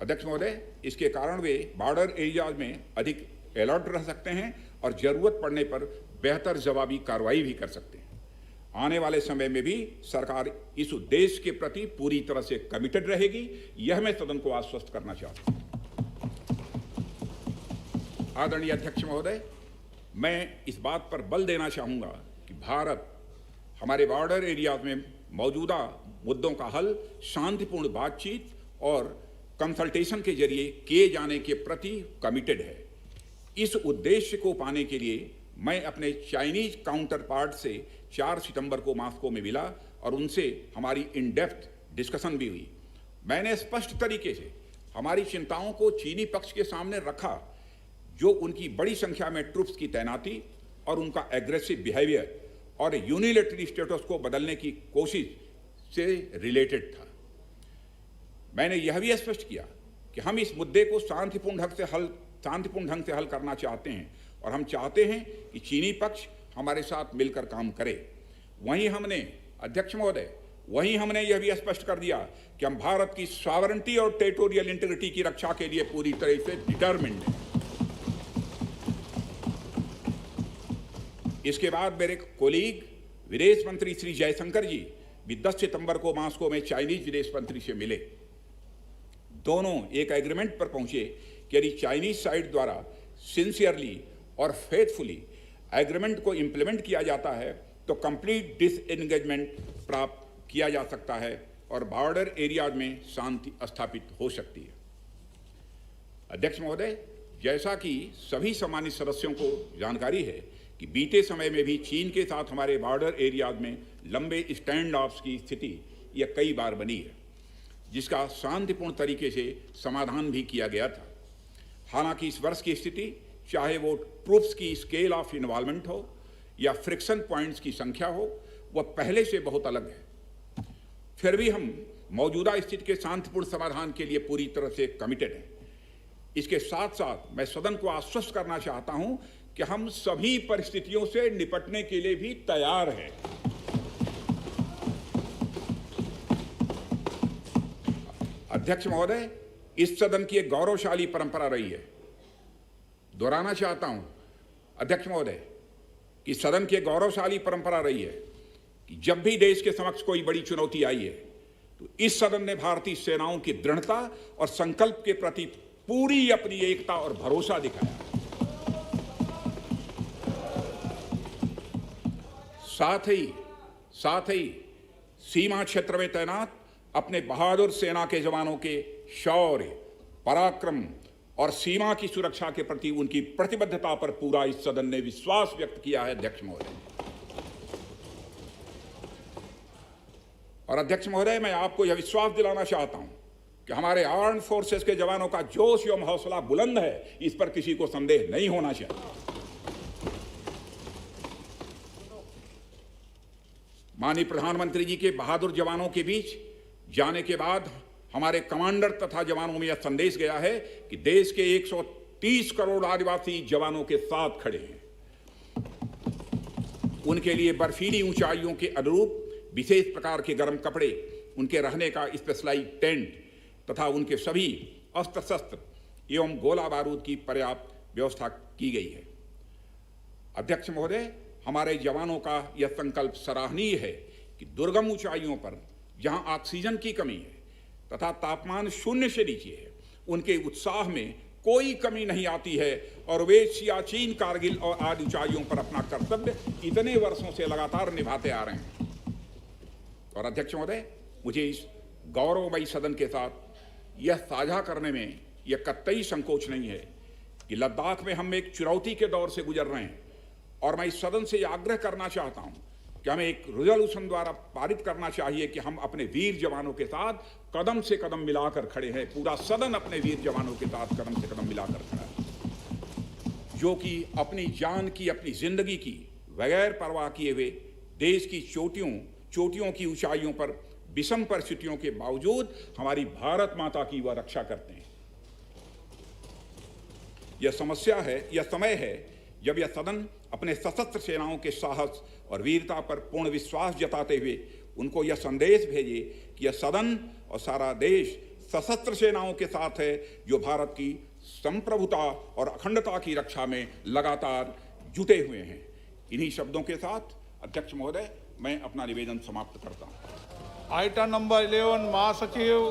अध्यक्ष महोदय, इसके कारण वे बॉर्डर एरियाज में अधिक अलर्ट रह सकते हैं और जरूरत पड़ने पर बेहतर जवाबी कार्रवाई भी कर सकते हैं। आने वाले समय में भी सरकार इस उद्देश्य के प्रति पूरी तरह से कमिटेड रहेगी, यह मैं सदन को आश्वस्त करना चाहता हूं। आदरणीय अध्यक्ष महोदय, मैं इस बात पर बल देना चाहूंगा कि भारत हमारे बॉर्डर एरियाज में मौजूदा मुद्दों का हल शांतिपूर्ण बातचीत और कंसल्टेशन के जरिए किए जाने के प्रति कमिटेड है। इस उद्देश्य को पाने के लिए मैं अपने चाइनीज काउंटर पार्ट से 4 सितंबर को मॉस्को में मिला और उनसे हमारी इन डेप्थ डिस्कशन भी हुई। मैंने स्पष्ट तरीके से हमारी चिंताओं को चीनी पक्ष के सामने रखा, जो उनकी बड़ी संख्या में ट्रूप्स की तैनाती और उनका एग्रेसिव बिहेवियर और यूनिलैटरल स्टेटस को बदलने की कोशिश से रिलेटेड था। मैंने यह भी स्पष्ट किया कि हम इस मुद्दे को शांतिपूर्ण ढंग से हल करना चाहते हैं और हम चाहते हैं कि चीनी पक्ष हमारे साथ मिलकर काम करे। वहीं हमने अध्यक्ष महोदय यह भी स्पष्ट कर दिया कि हम भारत की सॉवरेनिटी और टेरिटोरियल इंटीग्रिटी की रक्षा के लिए पूरी तरह से डिटरमिन्ड हैं। इसके बाद मेरे कोलीग विदेश मंत्री श्री जयशंकर जी भी 10 सितंबर को मॉस्को में चाइनीज विदेश मंत्री से मिले। दोनों एक एग्रीमेंट पर पहुंचे कि यदि चाइनीज साइड द्वारा सिंसियरली और फेथफुली एग्रीमेंट को इंप्लीमेंट किया जाता है तो कंप्लीट डिसएंगेजमेंट प्राप्त किया जा सकता है और बॉर्डर एरियाज में शांति स्थापित हो सकती है। अध्यक्ष महोदय, जैसा कि सभी सम्मानित सदस्यों को जानकारी है कि बीते समय में भी चीन के साथ हमारे बॉर्डर एरियाज में लंबे स्टैंड ऑफ्स की स्थिति यह कई बार बनी है, जिसका शांतिपूर्ण तरीके से समाधान भी किया गया था। हालांकि इस वर्ष की स्थिति, चाहे वो ट्रूप्स की स्केल ऑफ इन्वॉल्वमेंट हो या फ्रिक्शन पॉइंट्स की संख्या हो, वह पहले से बहुत अलग है। फिर भी हम मौजूदा स्थिति के शांतिपूर्ण समाधान के लिए पूरी तरह से कमिटेड हैं। इसके साथ साथ मैं सदन को आश्वस्त करना चाहता हूं कि हम सभी परिस्थितियों से निपटने के लिए भी तैयार हैं। अध्यक्ष महोदय, इस सदन की एक गौरवशाली परंपरा रही है। दोहराना चाहता हूं अध्यक्ष महोदय कि सदन की एक गौरवशाली परंपरा रही है कि जब भी देश के समक्ष कोई बड़ी चुनौती आई है तो इस सदन ने भारतीय सेनाओं की दृढ़ता और संकल्प के प्रति पूरी अपनी एकता और भरोसा दिखाया। साथ ही सीमा क्षेत्र में तैनात अपने बहादुर सेना के जवानों के शौर्य, पराक्रम और सीमा की सुरक्षा के प्रति उनकी प्रतिबद्धता पर पूरा इस सदन ने विश्वास व्यक्त किया है। अध्यक्ष महोदय और अध्यक्ष महोदय, मैं आपको यह विश्वास दिलाना चाहता हूं कि हमारे आर्म्ड फोर्सेस के जवानों का जोश एवं हौसला बुलंद है, इस पर किसी को संदेह नहीं होना चाहिए। माननीय प्रधानमंत्री जी के बहादुर जवानों के बीच जाने के बाद हमारे कमांडर तथा जवानों में यह संदेश गया है कि देश के 130 करोड़ आदिवासी जवानों के साथ खड़े हैं। उनके लिए बर्फीली ऊंचाइयों के अनुरूप विशेष प्रकार के गर्म कपड़े, उनके रहने का स्पेशलाइज्ड टेंट तथा उनके सभी अस्त्र शस्त्र एवं गोला बारूद की पर्याप्त व्यवस्था की गई है। अध्यक्ष महोदय, हमारे जवानों का यह संकल्प सराहनीय है कि दुर्गम ऊंचाइयों पर जहां ऑक्सीजन की कमी है तथा तापमान 0 से नीचे है, उनके उत्साह में कोई कमी नहीं आती है और वे सियाचिन, कारगिल और आदि ऊंचाइयों पर अपना कर्तव्य इतने वर्षों से लगातार निभाते आ रहे हैं। और अध्यक्ष महोदय, मुझे इस गौरवमयी सदन के साथ यह साझा करने में यह कतई संकोच नहीं है कि लद्दाख में हम एक चुनौती के दौर से गुजर रहे हैं और मैं इस सदन से आग्रह करना चाहता हूं कि हमें एक रेजोल्यूशन द्वारा पारित करना चाहिए कि हम अपने वीर जवानों के साथ कदम से कदम मिलाकर खड़े हैं। पूरा सदन अपने वीर जवानों के साथ कदम से कदम मिलाकर खड़ा है, जो कि अपनी जान की, अपनी जिंदगी की बगैर परवाह किए हुए देश की चोटियों की ऊंचाइयों पर विषम परिस्थितियों के बावजूद हमारी भारत माता की वह रक्षा करते हैं। यह समय है जब यह सदन अपने सशस्त्र सेनाओं के साहस और वीरता पर पूर्ण विश्वास जताते हुए उनको यह संदेश भेजे कि यह सदन और सारा देश सशस्त्र सेनाओं के साथ है जो भारत की संप्रभुता और अखंडता की रक्षा में लगातार जुटे हुए हैं। इन्हीं शब्दों के साथ अध्यक्ष महोदय, मैं अपना निवेदन समाप्त करता हूं। आइटम नंबर 11 महासचिव